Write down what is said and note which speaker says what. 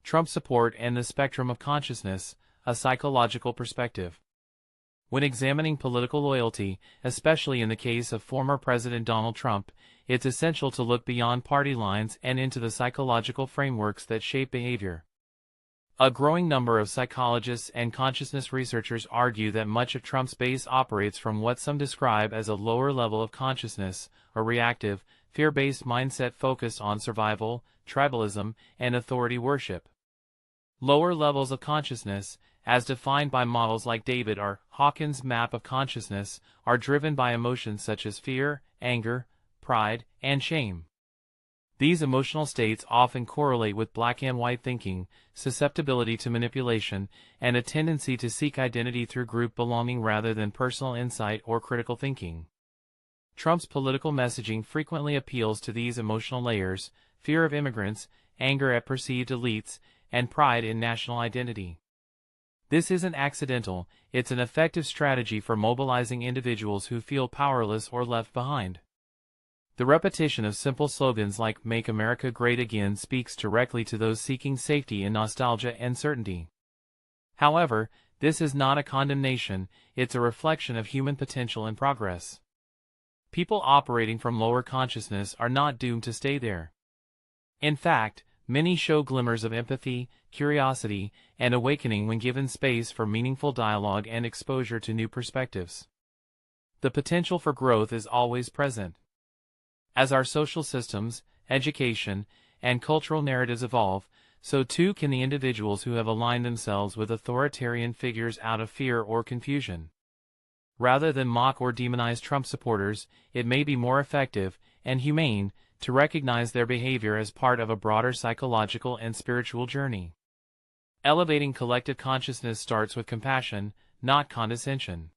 Speaker 1: Trump support and the spectrum of consciousness, a psychological perspective. When examining political loyalty, especially in the case of former President Donald Trump, it's essential to look beyond party lines and into the psychological frameworks that shape behavior. A growing number of psychologists and consciousness researchers argue that much of Trump's base operates from what some describe as a lower level of consciousness, a reactive, fear-based mindset focused on survival, tribalism, and authority worship. Lower levels of consciousness, as defined by models like David R. Hawkins' map of consciousness, are driven by emotions such as fear, anger, pride, and shame. These emotional states often correlate with black and white thinking, susceptibility to manipulation, and a tendency to seek identity through group belonging rather than personal insight or critical thinking. Trump's political messaging frequently appeals to these emotional layers: fear of immigrants, anger at perceived elites, and pride in national identity. This isn't accidental, it's an effective strategy for mobilizing individuals who feel powerless or left behind. The repetition of simple slogans like "Make America Great Again" speaks directly to those seeking safety in nostalgia and certainty. However, this is not a condemnation, it's a reflection of human potential and progress. People operating from lower consciousness are not doomed to stay there. In fact, many show glimmers of empathy, curiosity, and awakening when given space for meaningful dialogue and exposure to new perspectives. The potential for growth is always present. As our social systems, education, and cultural narratives evolve, so too can the individuals who have aligned themselves with authoritarian figures out of fear or confusion. Rather than mock or demonize Trump supporters, it may be more effective and humane to recognize their behavior as part of a broader psychological and spiritual journey. Elevating collective consciousness starts with compassion, not condescension.